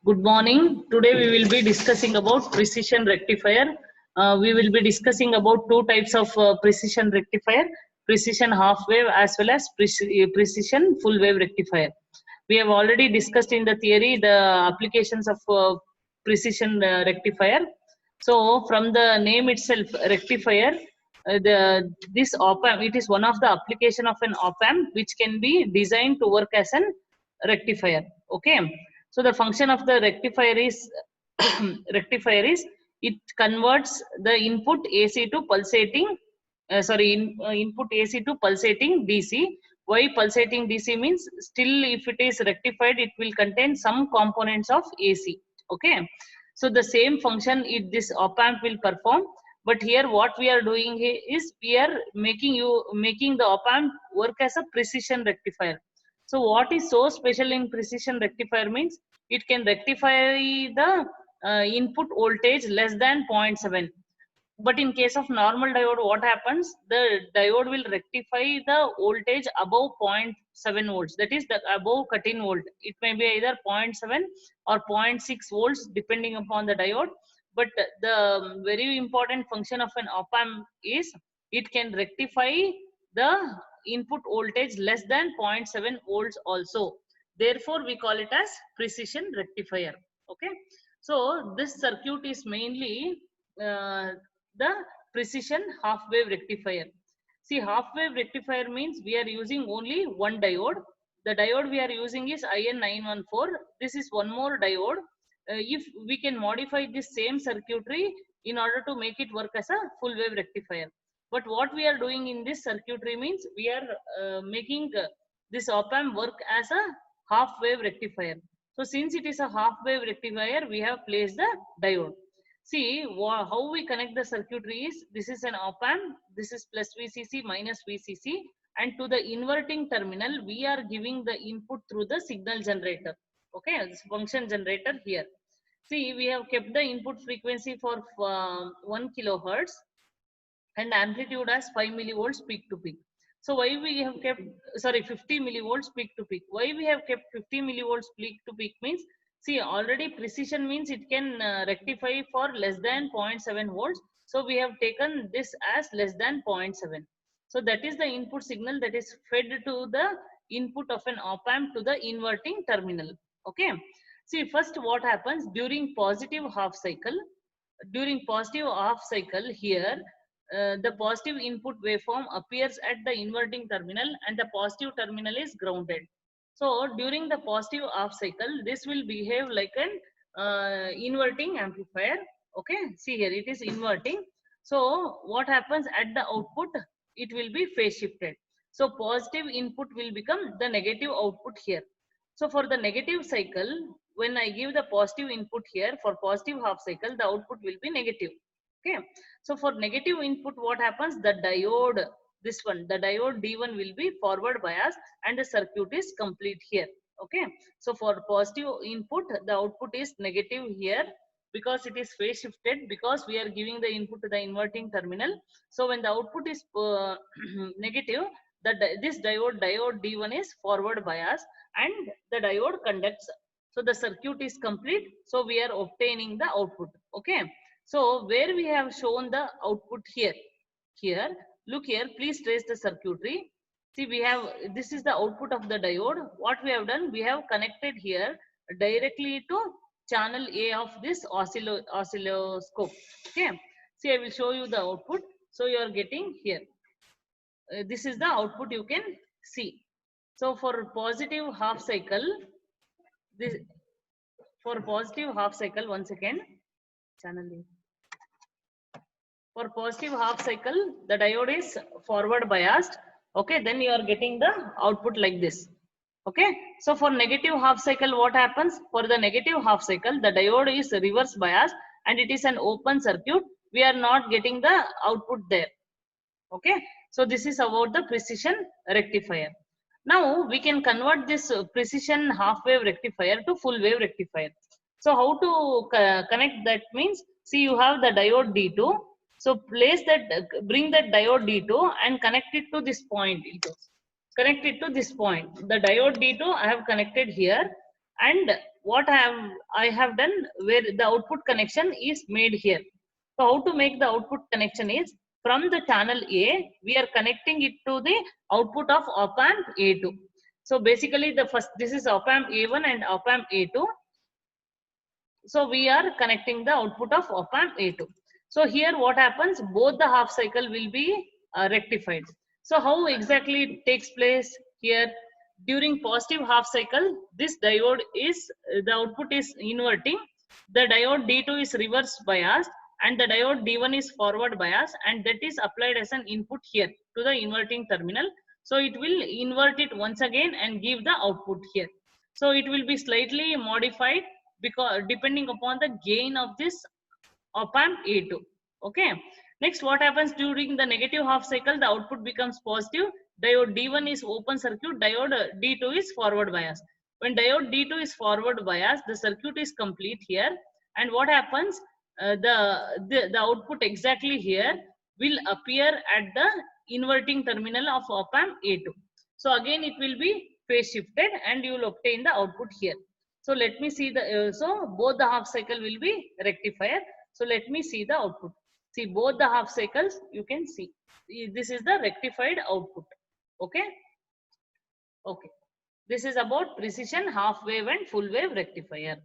Good morning. Today we will be discussing about precision rectifier. We will be discussing about two types of precision rectifier, precision half wave as well as precision full wave rectifier. We have already discussed in the theory the applications of precision rectifier. So from the name itself, rectifier, this op-amp, it is one of the application of an op-amp which can be designed to work as an rectifier. Okay. So the function of the rectifier is it converts the input AC to pulsating input AC to pulsating DC. Why pulsating DC means still if it is rectified it will contain some components of AC. Okay, so the same function this op amp will perform, but here what we are doing here is we are making the op amp work as a precision rectifier. So what is so special in precision rectifier means it can rectify the input voltage less than 0.7. But in case of normal diode, what happens? The diode will rectify the voltage above 0.7 volts. That is the above cut-in volt. It may be either 0.7 or 0.6 volts depending upon the diode. But the very important function of an op-amp is it can rectify the input voltage less than 0.7 volts also. Therefore, we call it as precision rectifier. Okay. So this circuit is mainly the precision half wave rectifier. See, half wave rectifier means we are using only one diode. The diode we are using is IN914. This is one more diode. If we can modify this same circuitry in order to make it work as a full wave rectifier. But what we are doing in this circuitry means we are making this op amp work as a half wave rectifier. So since it is a half wave rectifier, we have placed the diode. See how we connect the circuitry is, this is an op amp, this is plus VCC minus VCC, and to the inverting terminal we are giving the input through the signal generator. Okay, this function generator here. See, we have kept the input frequency for 1 kilohertz and amplitude as 5 millivolts peak to peak. So why we have kept 50 millivolts peak to peak? Why we have kept 50 millivolts peak to peak means, see, already precision means it can rectify for less than 0.7 volts. So we have taken this as less than 0.7. So that is the input signal that is fed to the input of an op amp to the inverting terminal. Okay. See, first what happens during positive half cycle? During positive half cycle here, the positive input waveform appears at the inverting terminal and the positive terminal is grounded. So during the positive half cycle, this will behave like an inverting amplifier. Okay, see here it is inverting. So what happens at the output? It will be phase shifted. So positive input will become the negative output here. So for the negative cycle, when I give the positive input here for positive half cycle, the output will be negative. Okay. So for negative input, what happens? The diode, this one, the diode D1 will be forward bias and the circuit is complete here. Okay. So for positive input, the output is negative here because it is phase shifted, because we are giving the input to the inverting terminal. So when the output is negative, this diode D1 is forward bias and the diode conducts. So the circuit is complete. So we are obtaining the output. Okay. So where we have shown the output here, look here, please trace the circuitry. See, we have, this is the output of the diode. What we have done, we have connected here directly to channel A of this oscilloscope. Okay. See, I will show you the output. So you are getting here. This is the output you can see. So for positive half cycle, this for positive half cycle, one second, channel A. For positive half cycle, the diode is forward biased. Okay, then you are getting the output like this. Okay, so for negative half cycle, what happens? For the negative half cycle, the diode is reverse biased and it is an open circuit. We are not getting the output there. Okay, so this is about the precision rectifier. Now we can convert this precision half wave rectifier to full wave rectifier. So how to connect that means, see, you have the diode D2. So place that, bring that diode D2 and connect it to this point. Connect it to this point. The diode D2 I have connected here, and what I have done, where the output connection is made here. So how to make the output connection is, from the channel A, we are connecting it to the output of op-amp A2. So basically the first, this is op-amp A1 and op-amp A2. So we are connecting the output of op-amp A2. So here what happens, both the half cycle will be rectified. So how exactly it takes place here? During positive half cycle, this diode is, the output is inverting, the diode D2 is reverse biased, and the diode D1 is forward biased, and that is applied as an input here to the inverting terminal. So it will invert it once again and give the output here. So it will be slightly modified because depending upon the gain of this op-amp A2. Okay. Next, what happens during the negative half cycle? The output becomes positive. Diode D1 is open circuit. Diode D2 is forward bias. When diode D2 is forward bias, the circuit is complete here. And what happens? The output exactly here will appear at the inverting terminal of op-amp A2. So again, it will be phase shifted, and you will obtain the output here. So let me see the, so both the half cycle will be rectifier. So let me see the output. See both the half cycles, you can see. This is the rectified output. Okay. Okay. This is about precision half wave and full wave rectifier.